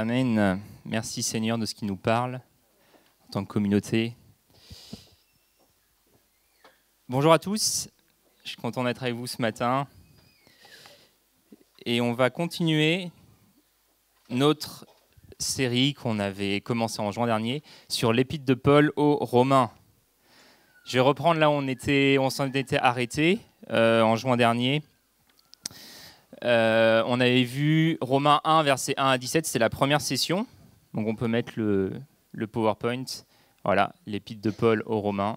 Amen. Merci Seigneur de ce qui nous parle en tant que communauté. Bonjour à tous, je suis content d'être avec vous ce matin. Et on va continuer notre série qu'on avait commencée en juin dernier sur l'épître de Paul aux Romains. Je vais reprendre là où on s'en était arrêté en juin dernier. On avait vu Romains 1, versets 1 à 17, c'est la première session. Donc on peut mettre le PowerPoint. Voilà, l'épître de Paul aux Romains.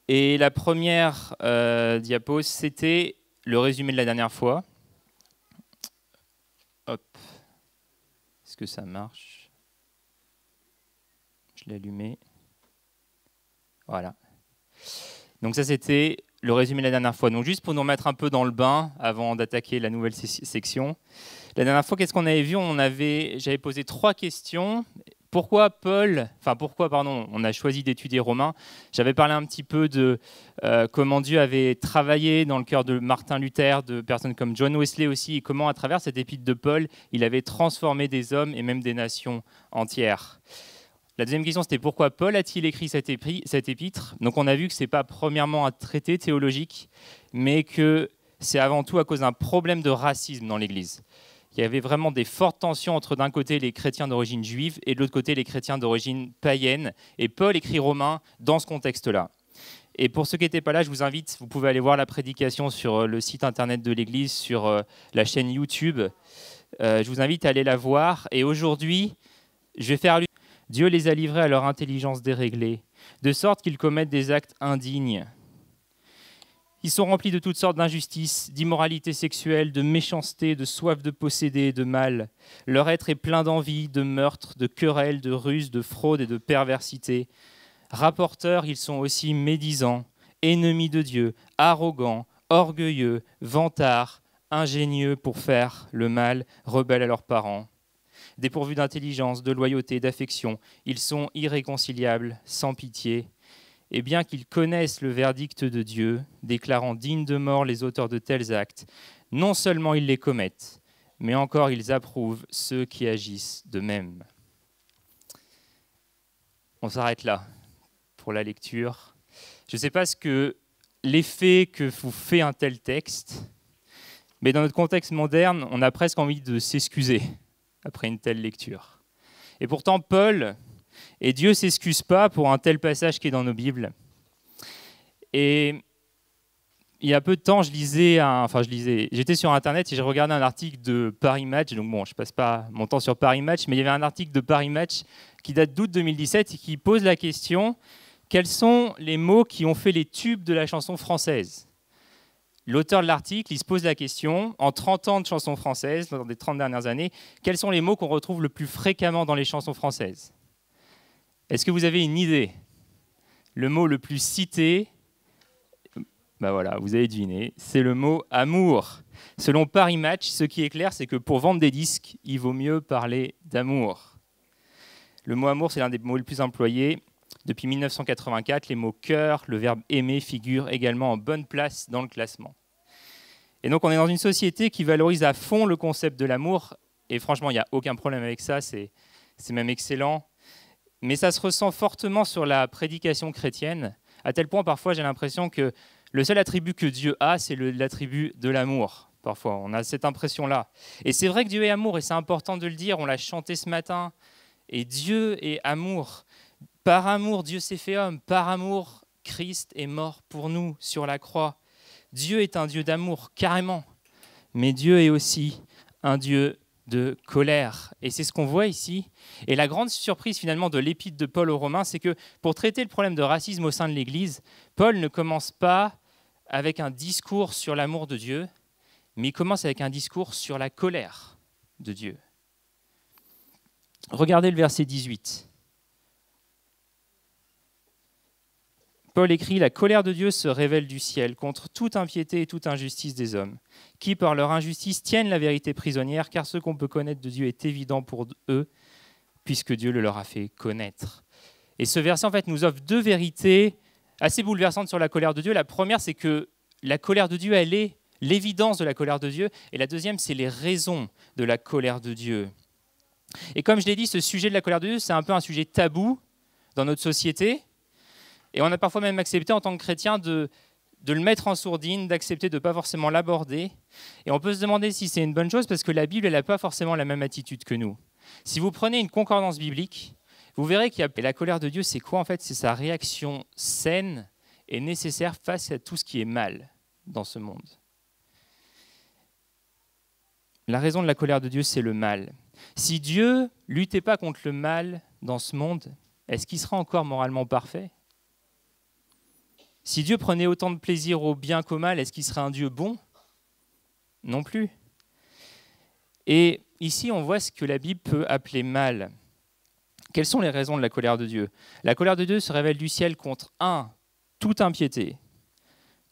Et la première diapo, c'était le résumé de la dernière fois. Hop. Est-ce que ça marche? Je l'ai allumé. Voilà. Donc ça, c'était le résumé de la dernière fois. Donc juste pour nous remettre un peu dans le bain avant d'attaquer la nouvelle section. La dernière fois, qu'est-ce qu'on avait vu? J'avais posé 3 questions. Pourquoi on a choisi d'étudier Romains? J'avais parlé un petit peu de comment Dieu avait travaillé dans le cœur de Martin Luther, de personnes comme John Wesley aussi, et comment à travers cette épître de Paul, il avait transformé des hommes et même des nations entières. La deuxième question, c'était pourquoi Paul a-t-il écrit cette épître? Donc on a vu que ce n'est pas premièrement un traité théologique, mais que c'est avant tout à cause d'un problème de racisme dans l'Église. Il y avait vraiment des fortes tensions entre d'un côté les chrétiens d'origine juive et de l'autre côté les chrétiens d'origine païenne. Et Paul écrit Romains dans ce contexte-là. Et pour ceux qui n'étaient pas là, je vous invite, vous pouvez aller voir la prédication sur le site internet de l'Église, sur la chaîne YouTube. Je vous invite à aller la voir. Et aujourd'hui, je vais faire Dieu les a livrés à leur intelligence déréglée, de sorte qu'ils commettent des actes indignes. Ils sont remplis de toutes sortes d'injustices, d'immoralité sexuelle, de méchanceté, de soif de posséder, de mal. Leur être est plein d'envie, de meurtre, de querelles, de ruses, de fraude et de perversité. Rapporteurs, ils sont aussi médisants, ennemis de Dieu, arrogants, orgueilleux, vantards, ingénieux pour faire le mal, rebelles à leurs parents. Dépourvus d'intelligence, de loyauté, d'affection, ils sont irréconciliables, sans pitié. Et bien qu'ils connaissent le verdict de Dieu, déclarant dignes de mort les auteurs de tels actes, non seulement ils les commettent, mais encore ils approuvent ceux qui agissent de même. On s'arrête là pour la lecture. Je ne sais pas l'effet que vous fait un tel texte, mais dans notre contexte moderne, on a presque envie de s'excuser après une telle lecture. Et pourtant, Paul et Dieu ne s'excusent pas pour un tel passage qui est dans nos Bibles. Et il y a peu de temps, j'étais sur Internet et j'ai regardé un article de Paris Match. Donc bon, je ne passe pas mon temps sur Paris Match, mais il y avait un article de Paris Match qui date d'août 2017 et qui pose la question: quels sont les mots qui ont fait les tubes de la chanson française? L'auteur de l'article, il se pose la question, en 30 ans de chansons françaises, dans les 30 dernières années, quels sont les mots qu'on retrouve le plus fréquemment dans les chansons françaises? Est-ce que vous avez une idée? Le mot le plus cité, ben voilà, vous avez deviné, c'est le mot « amour ». Selon Paris Match, ce qui est clair, c'est que pour vendre des disques, il vaut mieux parler d'amour. Le mot « amour », c'est l'un des mots les plus employés. Depuis 1984, les mots « cœur », le verbe « aimer » figurent également en bonne place dans le classement. Et donc on est dans une société qui valorise à fond le concept de l'amour, et franchement, il n'y a aucun problème avec ça, c'est même excellent. Mais ça se ressent fortement sur la prédication chrétienne, à tel point parfois j'ai l'impression que le seul attribut que Dieu a, c'est l'attribut de l'amour. Parfois, on a cette impression-là. Et c'est vrai que Dieu est amour, et c'est important de le dire, on l'a chanté ce matin, et Dieu est amour. Par amour, Dieu s'est fait homme. Par amour, Christ est mort pour nous sur la croix. Dieu est un Dieu d'amour, carrément. Mais Dieu est aussi un Dieu de colère. Et c'est ce qu'on voit ici. Et la grande surprise finalement de l'épître de Paul aux Romains, c'est que pour traiter le problème de racisme au sein de l'Église, Paul ne commence pas avec un discours sur l'amour de Dieu, mais il commence avec un discours sur la colère de Dieu. Regardez le verset 18. Paul écrit « La colère de Dieu se révèle du ciel contre toute impiété et toute injustice des hommes, qui par leur injustice tiennent la vérité prisonnière, car ce qu'on peut connaître de Dieu est évident pour eux, puisque Dieu le leur a fait connaître. » Et ce verset en fait nous offre 2 vérités assez bouleversantes sur la colère de Dieu. La première, c'est que la colère de Dieu, elle est l'évidence de la colère de Dieu, et la deuxième, c'est les raisons de la colère de Dieu. Et comme je l'ai dit, ce sujet de la colère de Dieu, c'est un peu un sujet tabou dans notre société. Et on a parfois même accepté en tant que chrétien de le mettre en sourdine, d'accepter de ne pas forcément l'aborder. Et on peut se demander si c'est une bonne chose parce que la Bible, elle n'a pas forcément la même attitude que nous. Si vous prenez une concordance biblique, vous verrez qu'il y a la colère de Dieu, c'est quoi en fait? C'est sa réaction saine et nécessaire face à tout ce qui est mal dans ce monde. La raison de la colère de Dieu, c'est le mal. Si Dieu luttait pas contre le mal dans ce monde, est-ce qu'il serait encore moralement parfait? Si Dieu prenait autant de plaisir au bien qu'au mal, est-ce qu'il serait un Dieu bon? Non plus. Et ici, on voit ce que la Bible peut appeler mal. Quelles sont les raisons de la colère de Dieu? La colère de Dieu se révèle du ciel contre 1. Toute impiété.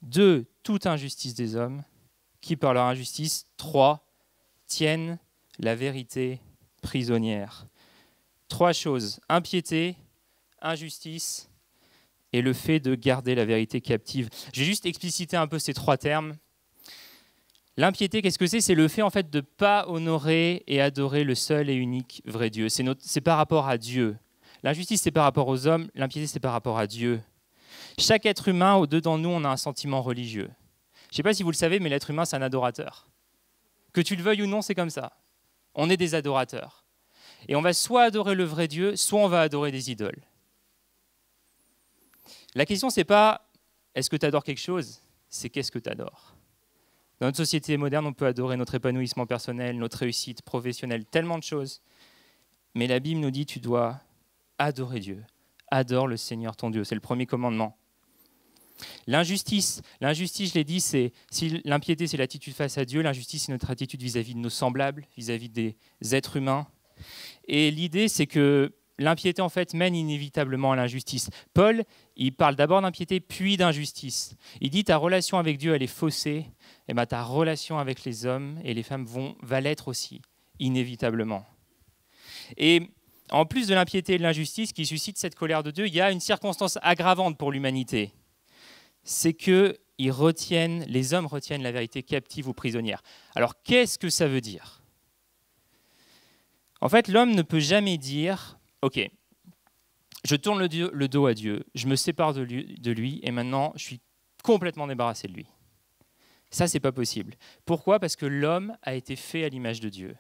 2. Toute injustice des hommes, qui par leur injustice, 3. Tiennent la vérité prisonnière. 3 choses, impiété, injustice et le fait de garder la vérité captive. Je vais juste expliciter un peu ces 3 termes. L'impiété, qu'est-ce que c'est? C'est le fait en fait de ne pas honorer et adorer le seul et unique vrai Dieu. C'est par rapport à Dieu. L'injustice, c'est par rapport aux hommes. L'impiété, c'est par rapport à Dieu. Chaque être humain, au-dedans de nous, on a un sentiment religieux. Je ne sais pas si vous le savez, mais l'être humain, c'est un adorateur. Que tu le veuilles ou non, c'est comme ça. On est des adorateurs. Et on va soit adorer le vrai Dieu, soit on va adorer des idoles. La question, ce n'est pas est-ce que tu adores quelque chose, c'est qu'est-ce que tu adores. Dans notre société moderne, on peut adorer notre épanouissement personnel, notre réussite professionnelle, tellement de choses. Mais la Bible nous dit tu dois adorer Dieu. Adore le Seigneur ton Dieu. C'est le premier commandement. L'injustice, je l'ai dit, c'est si l'impiété, c'est l'attitude face à Dieu, l'injustice, c'est notre attitude vis-à-vis de nos semblables, vis-à-vis des êtres humains. Et l'idée, c'est que l'impiété, en fait, mène inévitablement à l'injustice. Paul, il parle d'abord d'impiété, puis d'injustice. Il dit ta relation avec Dieu, elle est faussée, et bien ta relation avec les hommes et les femmes va l'être aussi, inévitablement. Et en plus de l'impiété et de l'injustice qui suscite cette colère de Dieu, il y a une circonstance aggravante pour l'humanité. C'est que les hommes retiennent la vérité captive ou prisonnière. Alors, qu'est-ce que ça veut dire? En fait, l'homme ne peut jamais dire « Ok, je tourne le dos à Dieu, je me sépare de lui et maintenant, je suis complètement débarrassé de lui. » Ça, c'est pas possible. Pourquoi? Parce que l'homme a été fait à l'image de Dieu.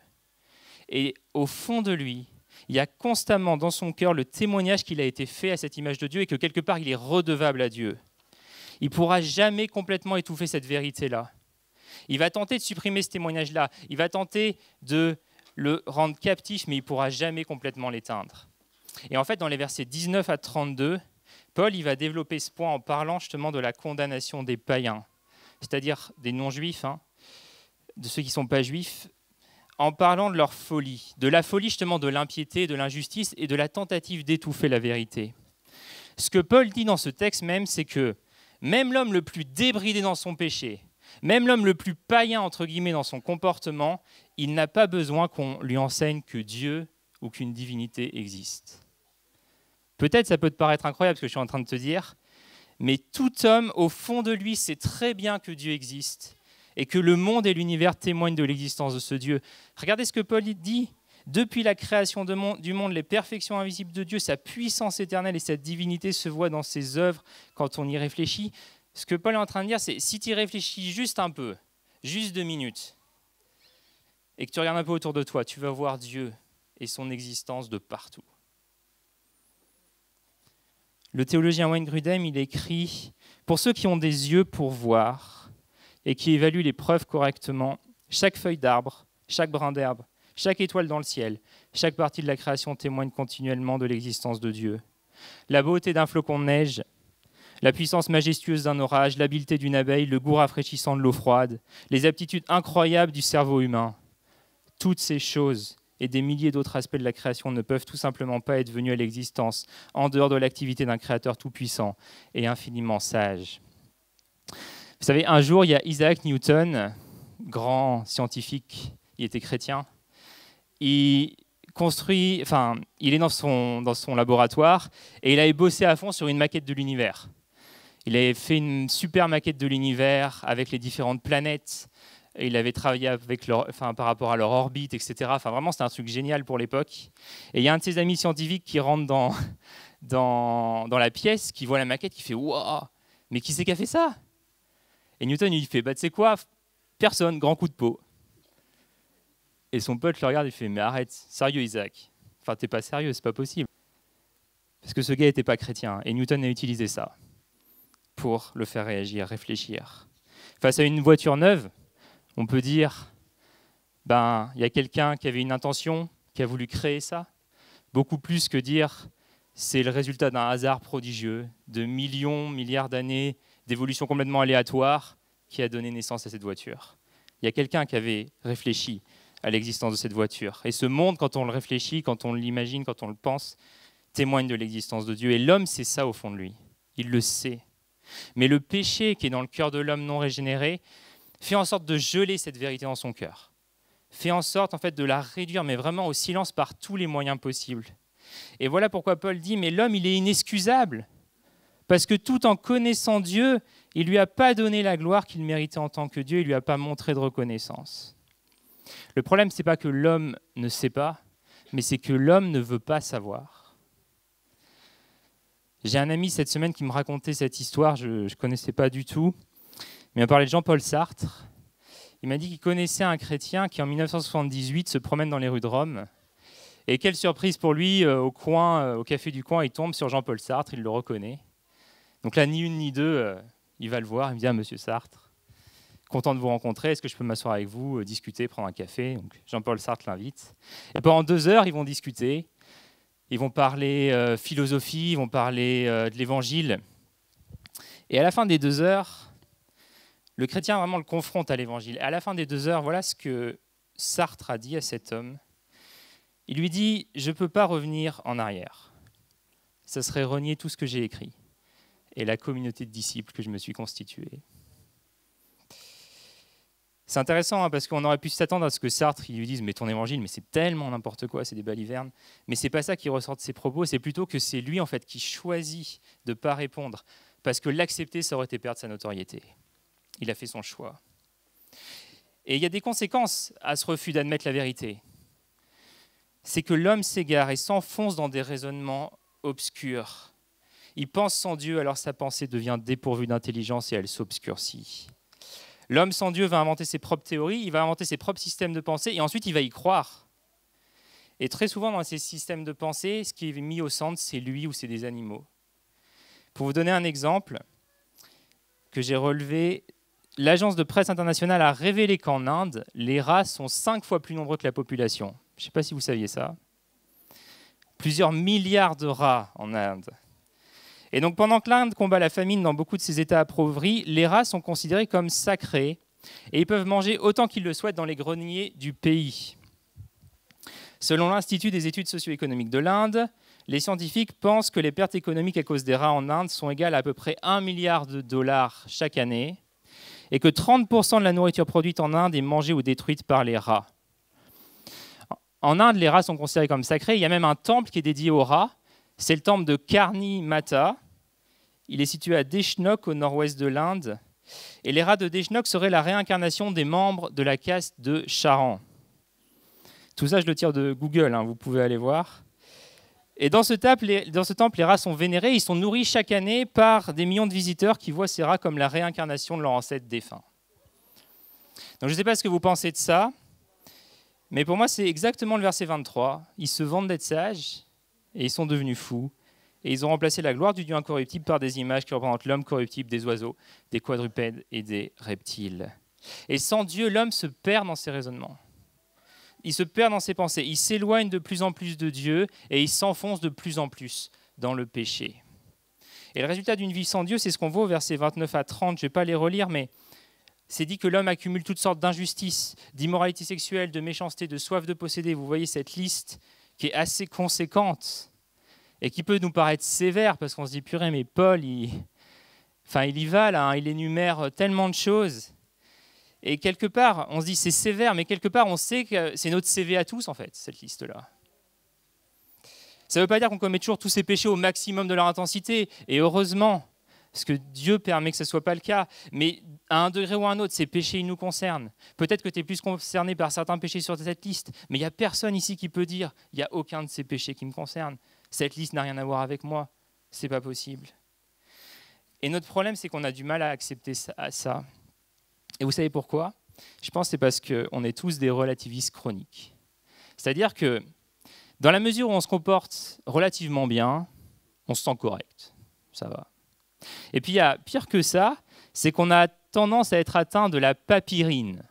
Et au fond de lui, il y a constamment dans son cœur le témoignage qu'il a été fait à cette image de Dieu et que quelque part, il est redevable à Dieu. Il ne pourra jamais complètement étouffer cette vérité-là. Il va tenter de supprimer ce témoignage-là. Il va tenter de le rendre captif, mais il ne pourra jamais complètement l'éteindre. Et en fait, dans les versets 19 à 32, Paul il va développer ce point en parlant justement de la condamnation des païens, c'est-à-dire des non-juifs, de ceux qui ne sont pas juifs, en parlant de leur folie, de la folie justement de l'impiété, de l'injustice et de la tentative d'étouffer la vérité. Ce que Paul dit dans ce texte même, c'est que même l'homme le plus débridé dans son péché, même l'homme le plus païen, entre guillemets, dans son comportement, il n'a pas besoin qu'on lui enseigne que Dieu ou qu'une divinité existe. Peut-être ça peut te paraître incroyable ce que je suis en train de te dire, mais tout homme, au fond de lui, sait très bien que Dieu existe et que le monde et l'univers témoignent de l'existence de ce Dieu. Regardez ce que Paul dit. Depuis la création du monde, les perfections invisibles de Dieu, sa puissance éternelle et sa divinité se voient dans ses œuvres quand on y réfléchit. Ce que Paul est en train de dire, c'est si tu y réfléchis juste un peu, juste 2 minutes, et que tu regardes un peu autour de toi, tu vas voir Dieu et son existence de partout. Le théologien Wayne Grudem, il écrit « Pour ceux qui ont des yeux pour voir et qui évaluent les preuves correctement, chaque feuille d'arbre, chaque brin d'herbe, chaque étoile dans le ciel, chaque partie de la création témoigne continuellement de l'existence de Dieu. La beauté d'un flocon de neige, la puissance majestueuse d'un orage, l'habileté d'une abeille, le goût rafraîchissant de l'eau froide, les aptitudes incroyables du cerveau humain. Toutes ces choses et des milliers d'autres aspects de la création ne peuvent tout simplement pas être venus à l'existence en dehors de l'activité d'un créateur tout-puissant et infiniment sage. » Vous savez, un jour, il y a Isaac Newton, grand scientifique, il était chrétien. Il est dans son laboratoire et il avait bossé à fond sur une maquette de l'univers. Il avait fait une super maquette de l'univers avec les différentes planètes, Et il avait travaillé avec par rapport à leur orbite, etc. Enfin, vraiment, c'était un truc génial pour l'époque. Et il y a un de ses amis scientifiques qui rentre dans la pièce, qui voit la maquette, qui fait « Waouh, mais qui c'est qui a fait ça ?» Et Newton, il fait « Bah, tu sais quoi, personne, grand coup de peau. » Et son pote le regarde, il fait « Mais arrête, sérieux Isaac, enfin, t'es pas sérieux, c'est pas possible. » Parce que ce gars n'était pas chrétien. Et Newton a utilisé ça pour le faire réagir, réfléchir. Face à une voiture neuve, on peut dire, ben, il y a quelqu'un qui avait une intention, qui a voulu créer ça, beaucoup plus que dire, c'est le résultat d'un hasard prodigieux, de millions, milliards d'années d'évolution complètement aléatoire qui a donné naissance à cette voiture. Il y a quelqu'un qui avait réfléchi à l'existence de cette voiture. Et ce monde, quand on le réfléchit, quand on l'imagine, quand on le pense, témoigne de l'existence de Dieu. Et l'homme, c'est ça au fond de lui. Il le sait. Mais le péché qui est dans le cœur de l'homme non régénéré fait en sorte de geler cette vérité dans son cœur. Fait en sorte en fait de la réduire, mais vraiment au silence par tous les moyens possibles. Et voilà pourquoi Paul dit, mais l'homme, il est inexcusable. Parce que tout en connaissant Dieu, il ne lui a pas donné la gloire qu'il méritait en tant que Dieu, il ne lui a pas montré de reconnaissance. Le problème, ce n'est pas que l'homme ne sait pas, mais c'est que l'homme ne veut pas savoir. J'ai un ami cette semaine qui me racontait cette histoire, je ne connaissais pas du tout, mais il m'a parlé de Jean-Paul Sartre. Il m'a dit qu'il connaissait un chrétien qui, en 1978, se promène dans les rues de Rome. Et quelle surprise pour lui, au café du coin, il tombe sur Jean-Paul Sartre, il le reconnaît. Donc là, ni une ni deux, il va le voir, il me dit « Ah, monsieur Sartre, content de vous rencontrer, est-ce que je peux m'asseoir avec vous, discuter, prendre un café ?» Donc Jean-Paul Sartre l'invite. Et pendant 2 heures, ils vont discuter. Ils vont parler philosophie, ils vont parler de l'Évangile. Et à la fin des 2 heures, le chrétien vraiment le confronte à l'Évangile. Et à la fin des 2 heures, voilà ce que Sartre a dit à cet homme. Il lui dit « Je ne peux pas revenir en arrière. Ça serait renier tout ce que j'ai écrit et la communauté de disciples que je me suis constituée. » C'est intéressant hein, parce qu'on aurait pu s'attendre à ce que Sartre il lui dise « Mais ton évangile, mais c'est tellement n'importe quoi, c'est des balivernes. » Mais ce n'est pas ça qui ressort de ses propos, c'est plutôt que c'est lui en fait qui choisit de ne pas répondre parce que l'accepter, ça aurait été perdre sa notoriété. Il a fait son choix. Et il y a des conséquences à ce refus d'admettre la vérité. C'est que l'homme s'égare et s'enfonce dans des raisonnements obscurs. Il pense sans Dieu, alors sa pensée devient dépourvue d'intelligence et elle s'obscurcit. L'homme sans Dieu va inventer ses propres théories, il va inventer ses propres systèmes de pensée et ensuite il va y croire. Et très souvent dans ces systèmes de pensée, ce qui est mis au centre, c'est lui ou c'est des animaux. Pour vous donner un exemple que j'ai relevé, l'agence de presse internationale a révélé qu'en Inde, les rats sont 5 fois plus nombreux que la population. Je ne sais pas si vous saviez ça. Plusieurs milliards de rats en Inde. Et donc pendant que l'Inde combat la famine dans beaucoup de ses États appauvris, les rats sont considérés comme sacrés et ils peuvent manger autant qu'ils le souhaitent dans les greniers du pays. Selon l'Institut des études socio-économiques de l'Inde, les scientifiques pensent que les pertes économiques à cause des rats en Inde sont égales à peu près 1 milliard de dollars chaque année et que 30% de la nourriture produite en Inde est mangée ou détruite par les rats. En Inde, les rats sont considérés comme sacrés. Il y a même un temple qui est dédié aux rats. C'est le temple de Karni Mata. Il est situé à Deshnok, au nord-ouest de l'Inde. Et les rats de Deshnok seraient la réincarnation des membres de la caste de Charan. Tout ça, je le tire de Google, hein, vous pouvez aller voir. Et dans ce temple, les rats sont vénérés. Ils sont nourris chaque année par des millions de visiteurs qui voient ces rats comme la réincarnation de leur ancêtre défunt. Donc je ne sais pas ce que vous pensez de ça. Mais pour moi, c'est exactement le verset 23. Ils se vantent d'être sages et ils sont devenus fous. Et ils ont remplacé la gloire du Dieu incorruptible par des images qui représentent l'homme corruptible, des oiseaux, des quadrupèdes et des reptiles. Et sans Dieu, l'homme se perd dans ses raisonnements. Il se perd dans ses pensées. Il s'éloigne de plus en plus de Dieu et il s'enfonce de plus en plus dans le péché. Et le résultat d'une vie sans Dieu, c'est ce qu'on voit au verset 29 à 30. Je ne vais pas les relire, mais c'est dit que l'homme accumule toutes sortes d'injustices, d'immoralité sexuelle, de méchanceté, de soif de posséder. Vous voyez cette liste qui est assez conséquente et qui peut nous paraître sévère parce qu'on se dit, purée, mais Paul, il y va là, hein, il énumère tellement de choses. Et quelque part, on se dit, c'est sévère, mais quelque part, on sait que c'est notre CV à tous, en fait, cette liste-là. Ça ne veut pas dire qu'on commet toujours tous ces péchés au maximum de leur intensité, et heureusement, Parce que Dieu permet que ce ne soit pas le cas. Mais à un degré ou à un autre, ces péchés, ils nous concernent. Peut-être que tu es plus concerné par certains péchés sur cette liste, mais il n'y a personne ici qui peut dire « il n'y a aucun de ces péchés qui me concerne. Cette liste n'a rien à voir avec moi. » Ce n'est pas possible. Et notre problème, c'est qu'on a du mal à accepter ça. Et vous savez pourquoi ? Je pense que c'est parce qu'on est tous des relativistes chroniques. C'est-à-dire que dans la mesure où on se comporte relativement bien, on se sent correct. Ça va. Et puis il y a pire que ça, c'est qu'on a tendance à être atteint de la papyrine.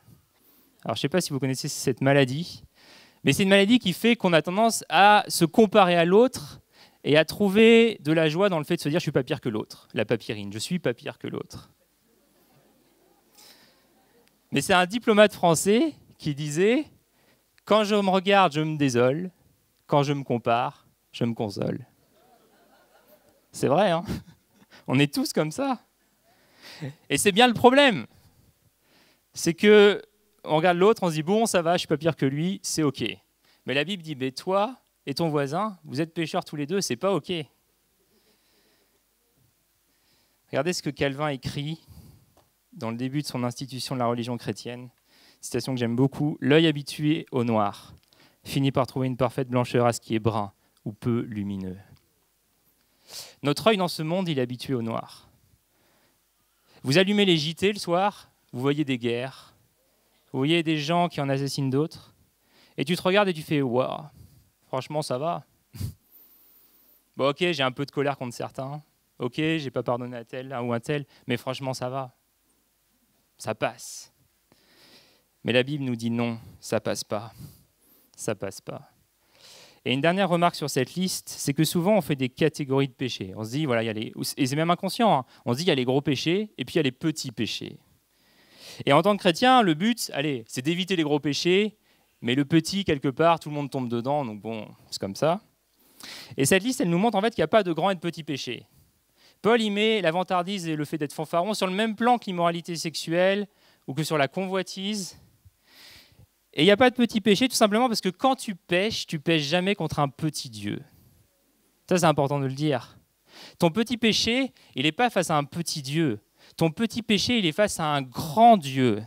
Alors je ne sais pas si vous connaissez cette maladie, mais c'est une maladie qui fait qu'on a tendance à se comparer à l'autre et à trouver de la joie dans le fait de se dire « je ne suis pas pire que l'autre ». La papyrine, je ne suis pas pire que l'autre. Mais c'est un diplomate français qui disait « quand je me regarde, je me désole. Quand je me compare, je me console. » C'est vrai, hein ? On est tous comme ça. Et c'est bien le problème. C'est que on regarde l'autre, on se dit « bon, ça va, je ne suis pas pire que lui, c'est OK ». Mais la Bible dit « toi et ton voisin, vous êtes pécheurs tous les deux, c'est pas OK ». Regardez ce que Calvin écrit dans le début de son institution de la religion chrétienne. Citation que j'aime beaucoup. « L'œil habitué au noir finit par trouver une parfaite blancheur à ce qui est brun ou peu lumineux. » Notre œil dans ce monde, il est habitué au noir. Vous allumez les JT le soir, vous voyez des guerres, vous voyez des gens qui en assassinent d'autres, et tu te regardes et tu fais « waouh, franchement ça va. Bon ok, j'ai un peu de colère contre certains, ok, j'ai pas pardonné à tel ou à tel, mais franchement ça va. Ça passe. » Mais la Bible nous dit non, ça passe pas. Ça passe pas. Et une dernière remarque sur cette liste, c'est que souvent on fait des catégories de péchés. On se dit, voilà, il y a les, et c'est même inconscient, hein, on se dit il y a les gros péchés et puis il y a les petits péchés. Et en tant que chrétien, le but, allez, c'est d'éviter les gros péchés, mais le petit, quelque part, tout le monde tombe dedans, donc bon, c'est comme ça. Et cette liste, elle nous montre en fait qu'il n'y a pas de grands et de petits péchés. Paul y met la vantardise et le fait d'être fanfaron sur le même plan que l'immoralité sexuelle ou que sur la convoitise. Et il n'y a pas de petit péché, tout simplement parce que quand tu pèches jamais contre un petit Dieu. Ça, c'est important de le dire. Ton petit péché, il n'est pas face à un petit Dieu. Ton petit péché, il est face à un grand Dieu.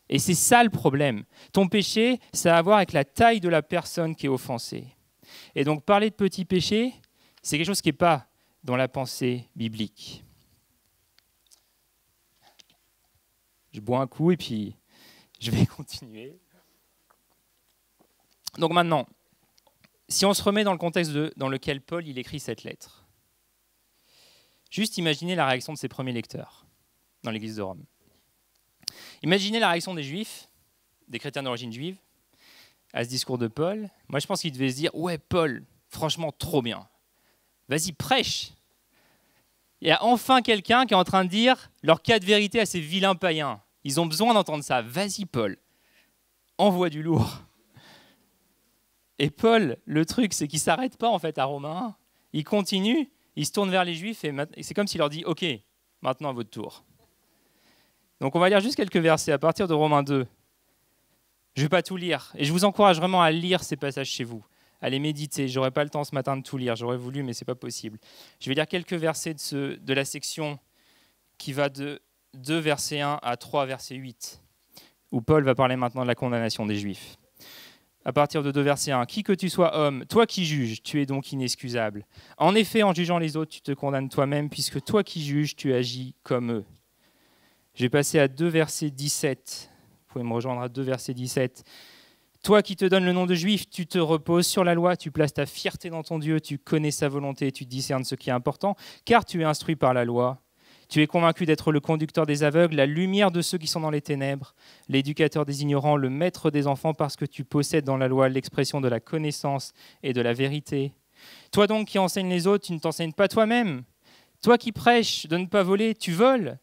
Et c'est ça le problème. Ton péché, ça a à voir avec la taille de la personne qui est offensée. Et donc, parler de petit péché, c'est quelque chose qui n'est pas dans la pensée biblique. Je bois un coup et puis je vais continuer. Donc maintenant, si on se remet dans le contexte dans lequel Paul il écrit cette lettre, juste imaginez la réaction de ses premiers lecteurs dans l'église de Rome. Imaginez la réaction des Juifs, des chrétiens d'origine juive, à ce discours de Paul. Moi, je pense qu'ils devaient se dire « Ouais, Paul, franchement, trop bien. Vas-y, prêche !» Il y a enfin quelqu'un qui est en train de dire leur cas de vérité à ces vilains païens. Ils ont besoin d'entendre ça. Vas-y, Paul, envoie du lourd. Et Paul, le truc, c'est qu'il ne s'arrête pas en fait à Romains 1. Il continue, il se tourne vers les Juifs et c'est comme s'il leur dit « Ok, maintenant à votre tour ». Donc on va lire juste quelques versets à partir de Romains 2. Je ne vais pas tout lire et je vous encourage vraiment à lire ces passages chez vous, à les méditer. Je n'aurai pas le temps ce matin de tout lire, j'aurais voulu mais ce n'est pas possible. Je vais lire quelques versets de la section qui va de 2 versets 1 à 3 versets 8, où Paul va parler maintenant de la condamnation des Juifs. À partir de 2 versets 1, « Qui que tu sois homme, toi qui juges, tu es donc inexcusable. En effet, en jugeant les autres, tu te condamnes toi-même, puisque toi qui juges, tu agis comme eux. » Je vais passer à 2 versets 17. Vous pouvez me rejoindre à 2 versets 17. « Toi qui te donnes le nom de juif, tu te reposes sur la loi, tu places ta fierté dans ton Dieu, tu connais sa volonté, tu discernes ce qui est important, car tu es instruit par la loi. Tu es convaincu d'être le conducteur des aveugles, la lumière de ceux qui sont dans les ténèbres, l'éducateur des ignorants, le maître des enfants, parce que tu possèdes dans la loi l'expression de la connaissance et de la vérité. Toi donc qui enseignes les autres, tu ne t'enseignes pas toi-même. Toi qui prêches de ne pas voler, tu voles.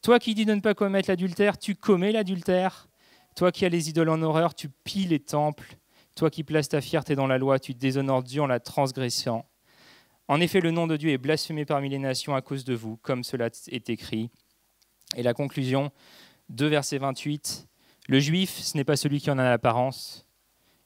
Toi qui dis de ne pas commettre l'adultère, tu commets l'adultère. Toi qui as les idoles en horreur, tu pilles les temples. Toi qui places ta fierté dans la loi, tu déshonores Dieu en la transgressant. En effet, le nom de Dieu est blasphémé parmi les nations à cause de vous, comme cela est écrit. » Et la conclusion, 2 verset 28, « Le juif, ce n'est pas celui qui en a l'apparence,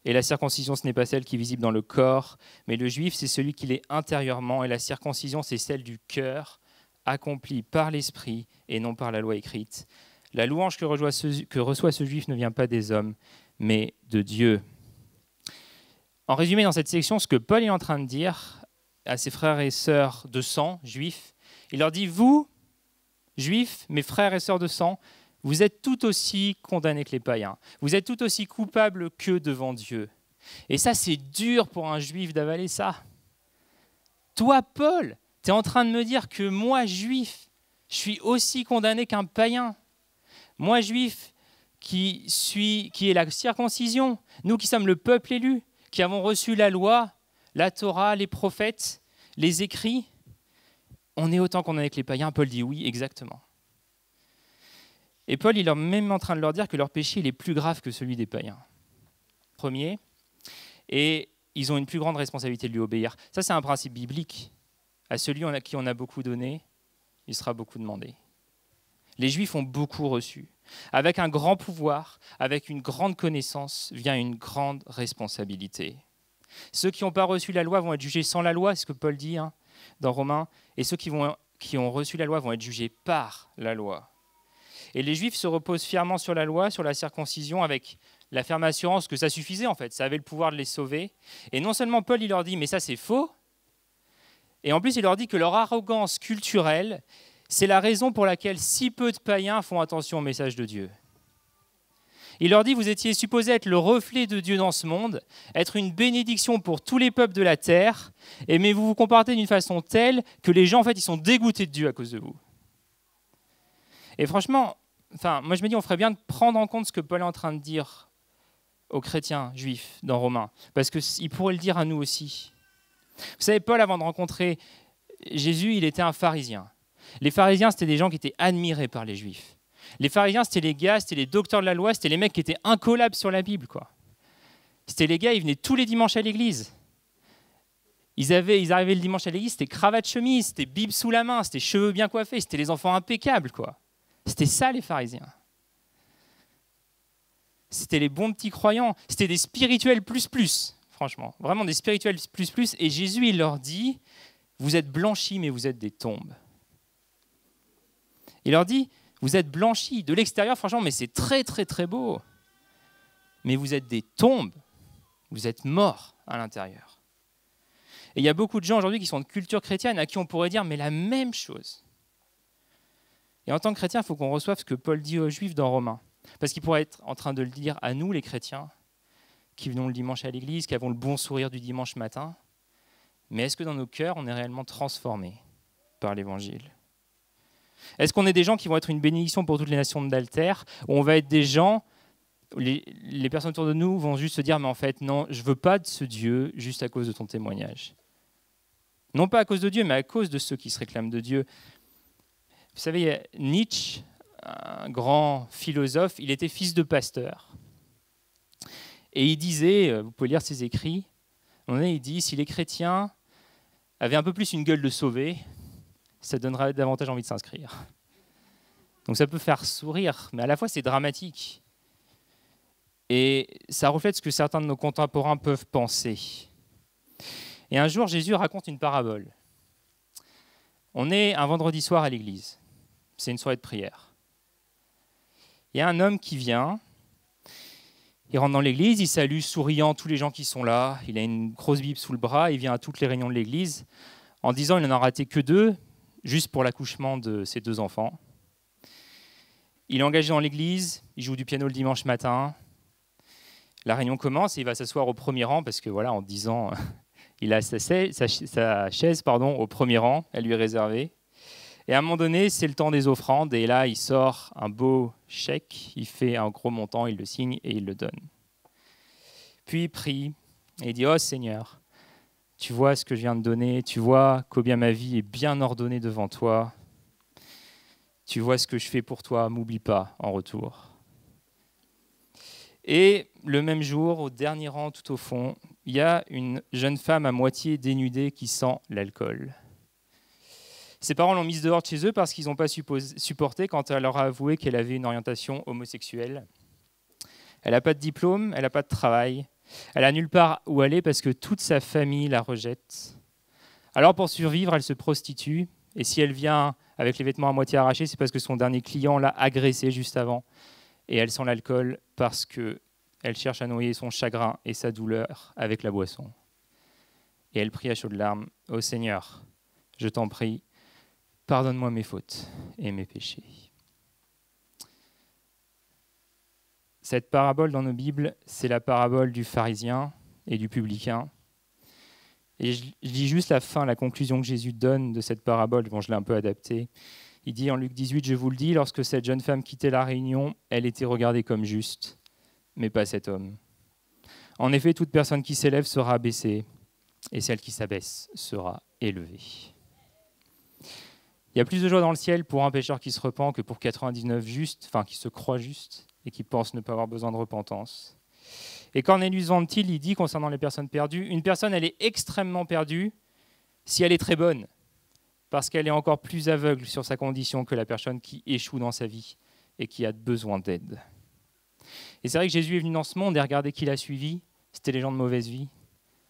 et la circoncision, ce n'est pas celle qui est visible dans le corps, mais le juif, c'est celui qui l'est intérieurement, et la circoncision, c'est celle du cœur, accomplie par l'Esprit et non par la loi écrite. La louange que reçoit ce juif ne vient pas des hommes, mais de Dieu. En résumé, dans cette section, ce que Paul est en train de dire à ses frères et sœurs de sang, juifs, il leur dit, vous, juifs, mes frères et sœurs de sang, vous êtes tout aussi condamnés que les païens. Vous êtes tout aussi coupables qu'eux devant Dieu. Et ça, c'est dur pour un juif d'avaler ça. Toi, Paul, tu es en train de me dire que moi, juif, je suis aussi condamné qu'un païen. Moi, juif, qui est la circoncision, nous qui sommes le peuple élu, qui avons reçu la loi, la Torah, les prophètes, les écrits, on est autant condamnés que les païens. Paul dit oui, exactement. Et Paul, il est même en train de leur dire que leur péché il est plus grave que celui des païens. Premier, et ils ont une plus grande responsabilité de lui obéir. Ça, c'est un principe biblique. À celui à qui on a beaucoup donné, il sera beaucoup demandé. Les Juifs ont beaucoup reçu. Avec un grand pouvoir, avec une grande connaissance, vient une grande responsabilité. Ceux qui n'ont pas reçu la loi vont être jugés sans la loi, c'est ce que Paul dit dans Romains, et ceux qui ont reçu la loi vont être jugés par la loi. Et les Juifs se reposent fièrement sur la loi, sur la circoncision, avec la ferme assurance que ça suffisait en fait, ça avait le pouvoir de les sauver. Et non seulement Paul il leur dit, mais ça c'est faux, et en plus il leur dit que leur arrogance culturelle, c'est la raison pour laquelle si peu de païens font attention au message de Dieu. Il leur dit, vous étiez supposés être le reflet de Dieu dans ce monde, être une bénédiction pour tous les peuples de la terre, mais vous vous comportez d'une façon telle que les gens, en fait, ils sont dégoûtés de Dieu à cause de vous. Et franchement, moi je me dis, on ferait bien de prendre en compte ce que Paul est en train de dire aux chrétiens juifs dans Romains, parce qu'il pourrait le dire à nous aussi. Vous savez, Paul, avant de rencontrer Jésus, il était un pharisien. Les pharisiens, c'était des gens qui étaient admirés par les juifs. Les pharisiens, c'était les gars, c'était les docteurs de la loi, c'était les mecs qui étaient incollables sur la Bible, quoi. C'était les gars, ils venaient tous les dimanches à l'église. Ils arrivaient le dimanche à l'église, c'était cravate chemise, c'était Bible sous la main, c'était cheveux bien coiffés, c'était les enfants impeccables, quoi. C'était ça, les pharisiens. C'était les bons petits croyants, c'était des spirituels plus, franchement. Vraiment des spirituels plus. Et Jésus, il leur dit, vous êtes blanchis, mais vous êtes des tombes. Il leur dit, vous êtes blanchis de l'extérieur, franchement, mais c'est très, très, très beau. Mais vous êtes des tombes, vous êtes morts à l'intérieur. Et il y a beaucoup de gens aujourd'hui qui sont de culture chrétienne à qui on pourrait dire, mais la même chose. Et en tant que chrétien, il faut qu'on reçoive ce que Paul dit aux Juifs dans Romains. Parce qu'il pourrait être en train de le dire à nous, les chrétiens, qui venons le dimanche à l'église, qui avons le bon sourire du dimanche matin. Mais est-ce que dans nos cœurs, on est réellement transformés par l'Évangile ? Est-ce qu'on est des gens qui vont être une bénédiction pour toutes les nations d'Alter, ou on va être des gens, les personnes autour de nous vont juste se dire, mais en fait, non, je ne veux pas de ce Dieu juste à cause de ton témoignage. Non pas à cause de Dieu, mais à cause de ceux qui se réclament de Dieu. Vous savez, Nietzsche, un grand philosophe, il était fils de pasteur. Et il disait, vous pouvez lire ses écrits, il dit, si les chrétiens avaient un peu plus une gueule de sauvé, ça donnerait davantage envie de s'inscrire. Donc ça peut faire sourire, mais à la fois c'est dramatique. Et ça reflète ce que certains de nos contemporains peuvent penser. Et un jour, Jésus raconte une parabole. On est un vendredi soir à l'église. C'est une soirée de prière. Il y a un homme qui vient, il rentre dans l'église, il salue souriant tous les gens qui sont là, il a une grosse Bible sous le bras, il vient à toutes les réunions de l'église en disant qu'il n'en a raté que 2, juste pour l'accouchement de ses 2 enfants. Il est engagé dans l'église, il joue du piano le dimanche matin. La réunion commence et il va s'asseoir au premier rang parce que voilà, en 10 ans, il a sa chaise au premier rang, elle lui est réservée. Et à un moment donné, c'est le temps des offrandes et là, il sort un beau chèque, il fait un gros montant, il le signe et il le donne. Puis il prie et il dit « Oh Seigneur, tu vois ce que je viens de donner, tu vois combien ma vie est bien ordonnée devant toi. Tu vois ce que je fais pour toi, m'oublie pas en retour. » Et le même jour, au dernier rang, tout au fond, il y a une jeune femme à moitié dénudée qui sent l'alcool. Ses parents l'ont mise dehors de chez eux parce qu'ils n'ont pas supporté quand elle leur a avoué qu'elle avait une orientation homosexuelle. Elle n'a pas de diplôme, elle n'a pas de travail. Elle n'a nulle part où aller parce que toute sa famille la rejette. Alors pour survivre, elle se prostitue. Et si elle vient avec les vêtements à moitié arrachés, c'est parce que son dernier client l'a agressé juste avant. Et elle sent l'alcool parce qu'elle cherche à noyer son chagrin et sa douleur avec la boisson. Et elle prie à chaudes larmes, « Ô Seigneur, je t'en prie, pardonne-moi mes fautes et mes péchés. » Cette parabole dans nos Bibles, c'est la parabole du pharisien et du publicain. Et je lis juste la fin, la conclusion que Jésus donne de cette parabole. Bon, je l'ai un peu adaptée. Il dit en Luc 18, « Je vous le dis, lorsque cette jeune femme quittait la réunion, elle était regardée comme juste, mais pas cet homme. En effet, toute personne qui s'élève sera abaissée, et celle qui s'abaisse sera élevée. » Il y a plus de joie dans le ciel pour un pécheur qui se repent que pour 99 justes, enfin qui se croient justes et qui pensent ne pas avoir besoin de repentance. Et Cornelius Van Til, il dit concernant les personnes perdues, une personne, elle est extrêmement perdue si elle est très bonne, parce qu'elle est encore plus aveugle sur sa condition que la personne qui échoue dans sa vie et qui a besoin d'aide. Et c'est vrai que Jésus est venu dans ce monde et regardez qui l'a suivi, c'était les gens de mauvaise vie,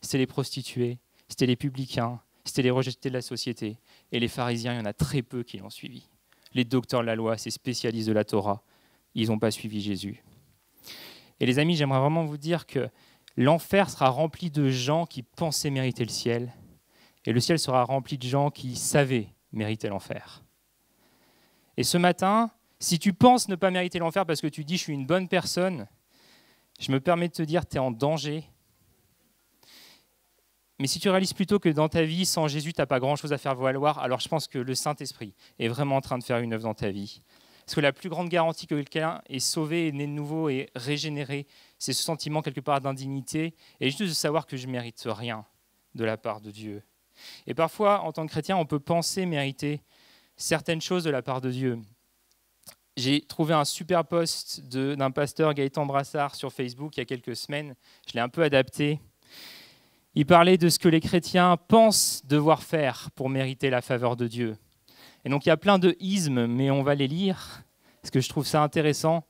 c'était les prostituées, c'était les publicains, c'était les rejetés de la société. Et les pharisiens, il y en a très peu qui l'ont suivi. Les docteurs de la loi, ces spécialistes de la Torah, ils n'ont pas suivi Jésus. Et les amis, j'aimerais vraiment vous dire que l'enfer sera rempli de gens qui pensaient mériter le ciel, et le ciel sera rempli de gens qui savaient mériter l'enfer. Et ce matin, si tu penses ne pas mériter l'enfer parce que tu dis « je suis une bonne personne », je me permets de te dire « tu es en danger ». Mais si tu réalises plutôt que dans ta vie, sans Jésus, tu n'as pas grand-chose à faire valoir, alors je pense que le Saint-Esprit est vraiment en train de faire une œuvre dans ta vie. Parce que la plus grande garantie que quelqu'un est sauvé, est né de nouveau et régénéré, c'est ce sentiment quelque part d'indignité et juste de savoir que je ne mérite rien de la part de Dieu. Et parfois, en tant que chrétien, on peut penser mériter certaines choses de la part de Dieu. J'ai trouvé un super post d'un pasteur Gaëtan Brassard sur Facebook il y a quelques semaines. Je l'ai un peu adapté. Il parlait de ce que les chrétiens pensent devoir faire pour mériter la faveur de Dieu. Et donc il y a plein de ismes, mais on va les lire, parce que je trouve ça intéressant.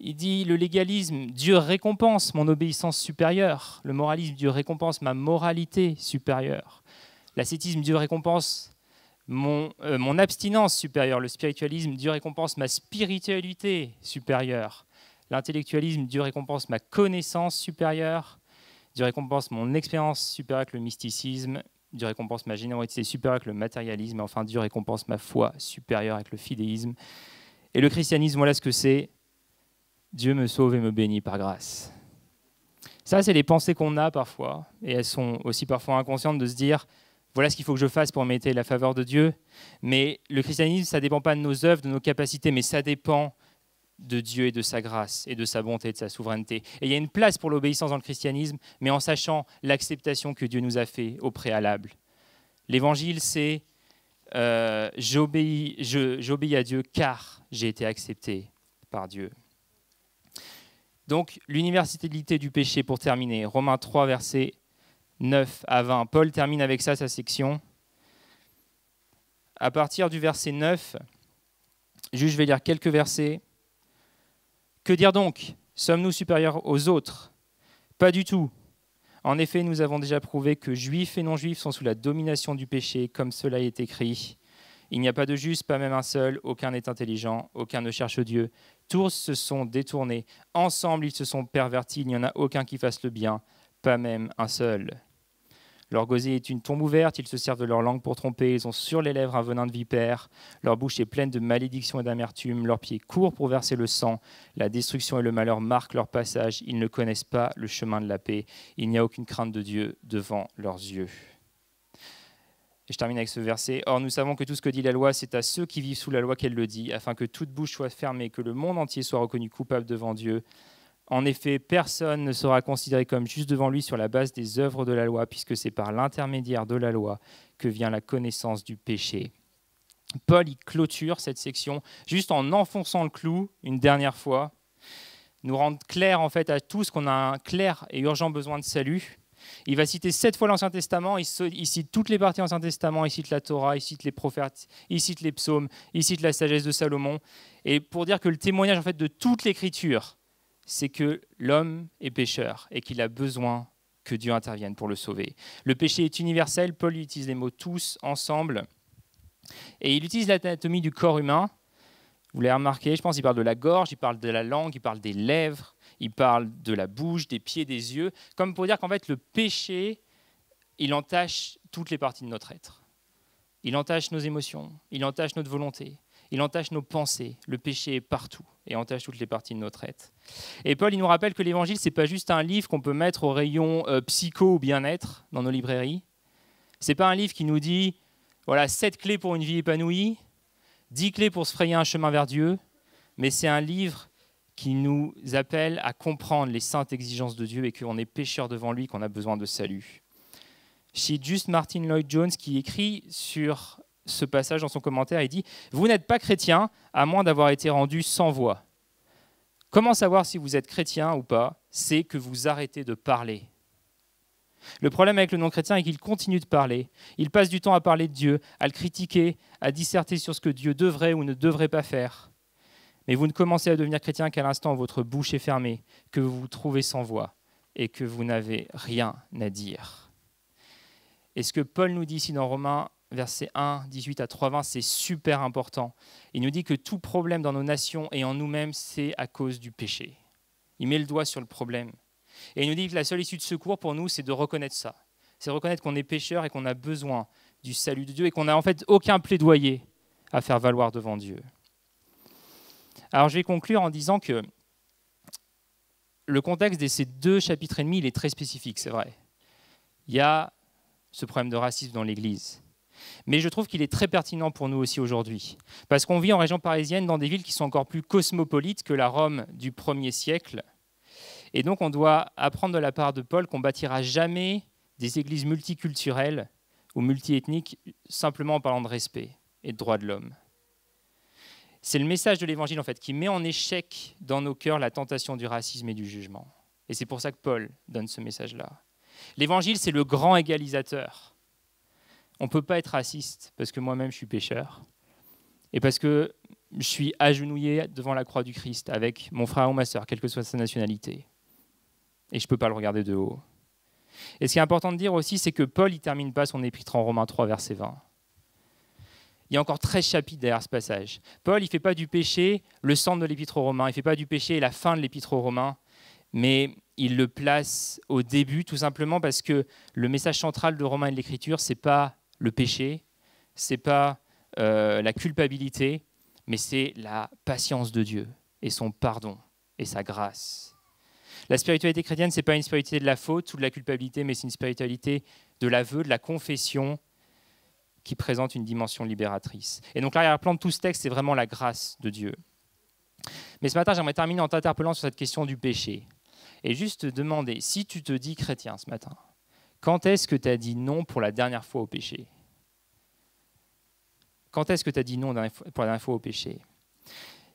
Il dit, le légalisme, Dieu récompense mon obéissance supérieure. Le moralisme, Dieu récompense ma moralité supérieure. L'ascétisme, Dieu récompense mon abstinence supérieure. Le spiritualisme, Dieu récompense ma spiritualité supérieure. L'intellectualisme, Dieu récompense ma connaissance supérieure. Dieu récompense mon expérience supérieure avec le mysticisme. Dieu récompense ma générosité supérieure avec le matérialisme. Et enfin, Dieu récompense ma foi supérieure avec le fidéisme. Et le christianisme, voilà ce que c'est. Dieu me sauve et me bénit par grâce. Ça, c'est les pensées qu'on a parfois. Et elles sont aussi parfois inconscientes de se dire, voilà ce qu'il faut que je fasse pour mériter la faveur de Dieu. Mais le christianisme, ça ne dépend pas de nos œuvres, de nos capacités, mais ça dépend de Dieu et de sa grâce et de sa bonté et de sa souveraineté. Et il y a une place pour l'obéissance dans le christianisme, mais en sachant l'acceptation que Dieu nous a fait au préalable. L'évangile, c'est j'obéis à Dieu car j'ai été accepté par Dieu. Donc, l'universalité du péché, pour terminer, Romains 3, versets 9 à 20. Paul termine avec ça, sa section. À partir du verset 9, je vais lire quelques versets. Que dire donc? Sommes-nous supérieurs aux autres? Pas du tout. En effet, nous avons déjà prouvé que juifs et non-juifs sont sous la domination du péché, comme cela est écrit. Il n'y a pas de juste, pas même un seul, aucun n'est intelligent, aucun ne cherche Dieu. Tous se sont détournés, ensemble ils se sont pervertis, il n'y en a aucun qui fasse le bien, pas même un seul. Leur gosier est une tombe ouverte, ils se servent de leur langue pour tromper, ils ont sur les lèvres un venin de vipère, leur bouche est pleine de malédiction et d'amertume, leurs pieds courent pour verser le sang, la destruction et le malheur marquent leur passage, ils ne connaissent pas le chemin de la paix, il n'y a aucune crainte de Dieu devant leurs yeux. Et je termine avec ce verset. Or, nous savons que tout ce que dit la loi, c'est à ceux qui vivent sous la loi qu'elle le dit, afin que toute bouche soit fermée, que le monde entier soit reconnu coupable devant Dieu. En effet, personne ne sera considéré comme juste devant lui sur la base des œuvres de la loi, puisque c'est par l'intermédiaire de la loi que vient la connaissance du péché. Paul y clôture cette section juste en enfonçant le clou une dernière fois, nous rendre clair en fait à tous qu'on a un clair et urgent besoin de salut. Il va citer 7 fois l'Ancien Testament, il cite toutes les parties de l'Ancien Testament, il cite la Torah, il cite les prophètes, il cite les psaumes, il cite la sagesse de Salomon, et pour dire que le témoignage en fait de toute l'Écriture, c'est que l'homme est pécheur et qu'il a besoin que Dieu intervienne pour le sauver. Le péché est universel, Paul utilise les mots tous ensemble. Et il utilise l'anatomie du corps humain. Vous l'avez remarqué, je pense qu'il parle de la gorge, il parle de la langue, il parle des lèvres, il parle de la bouche, des pieds, des yeux, comme pour dire qu'en fait, le péché, il entache toutes les parties de notre être. Il entache nos émotions, il entache notre volonté, il entache nos pensées. Le péché est partout et entache toutes les parties de notre être. Et Paul, il nous rappelle que l'Évangile, ce n'est pas juste un livre qu'on peut mettre au rayon psycho ou bien-être dans nos librairies. Ce n'est pas un livre qui nous dit, voilà, 7 clés pour une vie épanouie, 10 clés pour se frayer un chemin vers Dieu, mais c'est un livre qui nous appelle à comprendre les saintes exigences de Dieu et qu'on est pécheur devant lui, qu'on a besoin de salut. Chez Just Martin Lloyd-Jones, qui écrit sur ce passage dans son commentaire, il dit « Vous n'êtes pas chrétien à moins d'avoir été rendu sans voix. Comment savoir si vous êtes chrétien ou pas? C'est que vous arrêtez de parler. » Le problème avec le non-chrétien est qu'il continue de parler. Il passe du temps à parler de Dieu, à le critiquer, à disserter sur ce que Dieu devrait ou ne devrait pas faire. Mais vous ne commencez à devenir chrétien qu'à l'instant où votre bouche est fermée, que vous vous trouvez sans voix et que vous n'avez rien à dire. Et ce que Paul nous dit ici dans Romains, versets 1, 18 à 3, 20, c'est super important. Il nous dit que tout problème dans nos nations et en nous-mêmes, c'est à cause du péché. Il met le doigt sur le problème. Et il nous dit que la seule issue de secours pour nous, c'est de reconnaître ça. C'est reconnaître qu'on est pécheur et qu'on a besoin du salut de Dieu et qu'on n'a en fait aucun plaidoyer à faire valoir devant Dieu. Alors je vais conclure en disant que le contexte de ces 2 chapitres et demi, il est très spécifique, c'est vrai. Il y a ce problème de racisme dans l'Église. Mais je trouve qu'il est très pertinent pour nous aussi aujourd'hui. Parce qu'on vit en région parisienne dans des villes qui sont encore plus cosmopolites que la Rome du 1er siècle. Et donc on doit apprendre de la part de Paul qu'on ne bâtira jamais des églises multiculturelles ou multiethniques simplement en parlant de respect et de droits de l'homme. C'est le message de l'Évangile en fait, qui met en échec dans nos cœurs la tentation du racisme et du jugement. Et c'est pour ça que Paul donne ce message-là. L'Évangile, c'est le grand égalisateur. On ne peut pas être raciste parce que moi-même je suis pécheur et parce que je suis agenouillé devant la croix du Christ avec mon frère ou ma sœur, quelle que soit sa nationalité. Et je ne peux pas le regarder de haut. Et ce qui est important de dire aussi, c'est que Paul ne termine pas son épître en Romains 3, verset 20. Il y a encore 13 chapitres derrière ce passage. Paul, il ne fait pas du péché le centre de l'épître aux Romains, il ne fait pas du péché la fin de l'épître aux Romains, mais il le place au début, tout simplement parce que le message central de Romains et de l'Écriture, ce n'est pas le péché, ce n'est pas la culpabilité, mais c'est la patience de Dieu et son pardon et sa grâce. La spiritualité chrétienne, ce n'est pas une spiritualité de la faute ou de la culpabilité, mais c'est une spiritualité de l'aveu, de la confession, qui présente une dimension libératrice. Et donc l'arrière-plan de tout ce texte, c'est vraiment la grâce de Dieu. Mais ce matin, j'aimerais terminer en t'interpellant sur cette question du péché. Et juste te demander, si tu te dis chrétien ce matin, quand est-ce que tu as dit non pour la dernière fois au péché? Quand est-ce que tu as dit non pour la dernière fois au péché?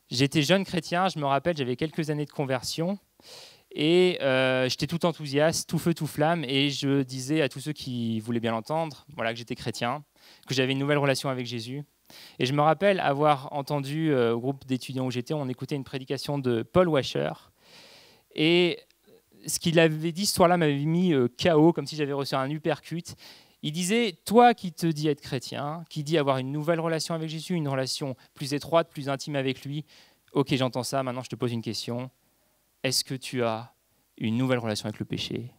J'étais jeune chrétien, je me rappelle, j'avais quelques années de conversion, et j'étais tout enthousiaste, tout feu, tout flamme, et je disais à tous ceux qui voulaient bien l'entendre, voilà, que j'étais chrétien, que j'avais une nouvelle relation avec Jésus. Et je me rappelle avoir entendu au groupe d'étudiants où j'étais, on écoutait une prédication de Paul Washer, et ce qu'il avait dit ce soir-là m'avait mis KO, comme si j'avais reçu un uppercut. Il disait, toi qui te dis être chrétien, qui dis avoir une nouvelle relation avec Jésus, une relation plus étroite, plus intime avec lui, ok, j'entends ça, maintenant je te pose une question. Est-ce que tu as une nouvelle relation avec le péché,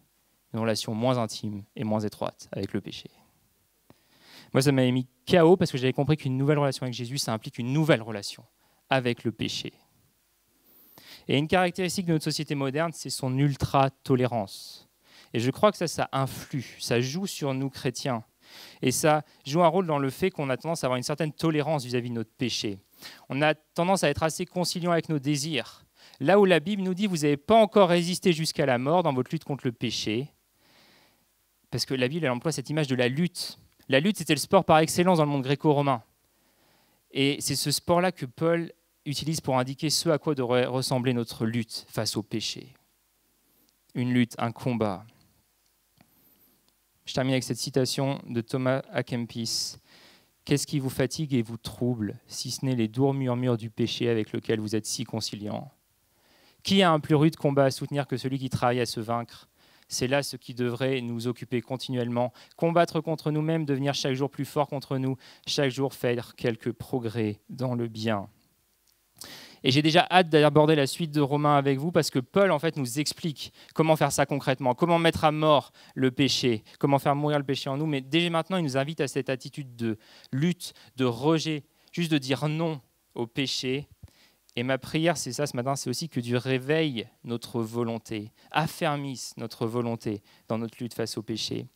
une relation moins intime et moins étroite avec le péché? Moi, ça m'avait mis KO parce que j'avais compris qu'une nouvelle relation avec Jésus, ça implique une nouvelle relation avec le péché. Et une caractéristique de notre société moderne, c'est son ultra-tolérance. Et je crois que ça influe, ça joue sur nous chrétiens. Et ça joue un rôle dans le fait qu'on a tendance à avoir une certaine tolérance vis-à-vis de notre péché. On a tendance à être assez conciliant avec nos désirs. Là où la Bible nous dit, vous n'avez pas encore résisté jusqu'à la mort dans votre lutte contre le péché. Parce que la Bible, elle emploie cette image de la lutte. La lutte, c'était le sport par excellence dans le monde gréco-romain. Et c'est ce sport-là que Paul utilise pour indiquer ce à quoi devrait ressembler notre lutte face au péché. Une lutte, un combat. Je termine avec cette citation de Thomas à Kempis. « Qu'est-ce qui vous fatigue et vous trouble, si ce n'est les doux murmures du péché avec lequel vous êtes si conciliant ? Qui a un plus rude combat à soutenir que celui qui travaille à se vaincre, C'est là ce qui devrait nous occuper continuellement. Combattre contre nous-mêmes, devenir chaque jour plus fort contre nous, chaque jour faire quelques progrès dans le bien. Et j'ai déjà hâte d'aborder la suite de Romains avec vous parce que Paul en fait nous explique comment faire ça concrètement, comment mettre à mort le péché, comment faire mourir le péché en nous. Mais déjà maintenant, il nous invite à cette attitude de lutte, de rejet, juste de dire non au péché. Et ma prière, c'est ça ce matin, c'est aussi que Dieu réveille notre volonté, affermisse notre volonté dans notre lutte face au péché.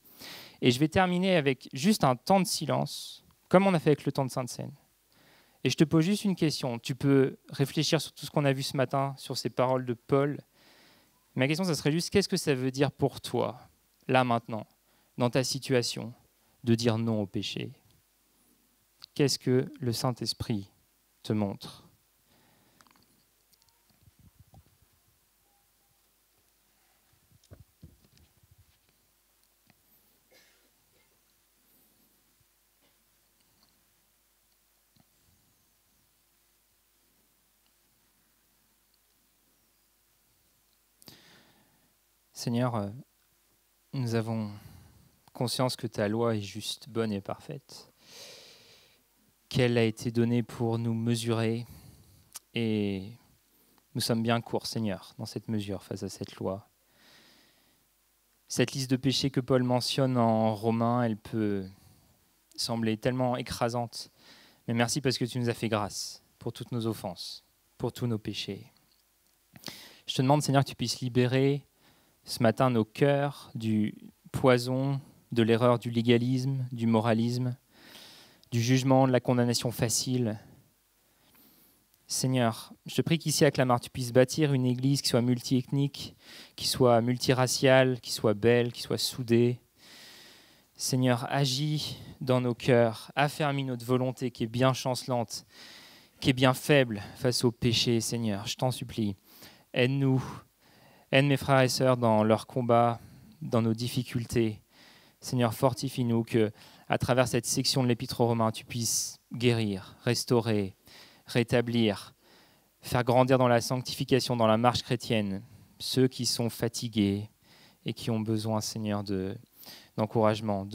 Et je vais terminer avec juste un temps de silence, comme on a fait avec le temps de Sainte Seine. Et je te pose juste une question. Tu peux réfléchir sur tout ce qu'on a vu ce matin, sur ces paroles de Paul. Ma question, ça serait juste, qu'est-ce que ça veut dire pour toi, là maintenant, dans ta situation, de dire non au péché? Qu'est-ce que le Saint-Esprit te montre? Seigneur, nous avons conscience que ta loi est juste, bonne et parfaite, qu'elle a été donnée pour nous mesurer, et nous sommes bien courts, Seigneur, dans cette mesure face à cette loi. Cette liste de péchés que Paul mentionne en Romains, elle peut sembler tellement écrasante, mais merci parce que tu nous as fait grâce pour toutes nos offenses, pour tous nos péchés. Je te demande, Seigneur, que tu puisses libérer ce matin nos cœurs du poison, de l'erreur du légalisme, du moralisme, du jugement, de la condamnation facile. Seigneur, je te prie qu'ici à Clamart, tu puisses bâtir une église qui soit multiethnique, qui soit multiraciale, qui soit belle, qui soit soudée. Seigneur, agis dans nos cœurs, affermis notre volonté qui est bien chancelante, qui est bien faible face au péché, Seigneur. Je t'en supplie, aide-nous. Aide mes frères et sœurs dans leur combat, dans nos difficultés. Seigneur, fortifie-nous que, à travers cette section de l'Épître aux Romains, tu puisses guérir, restaurer, rétablir, faire grandir dans la sanctification, dans la marche chrétienne, ceux qui sont fatigués et qui ont besoin, Seigneur, d'encouragement,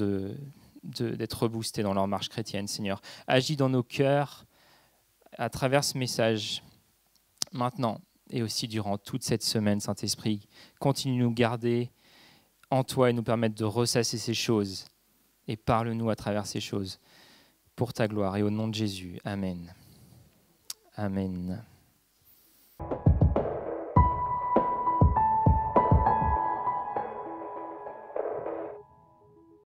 d'être reboostés dans leur marche chrétienne, Seigneur. Agis dans nos cœurs à travers ce message maintenant. Et aussi durant toute cette semaine, Saint-Esprit, continue de nous garder en toi et nous permettre de ressasser ces choses. Et parle-nous à travers ces choses pour ta gloire. Et au nom de Jésus, Amen. Amen.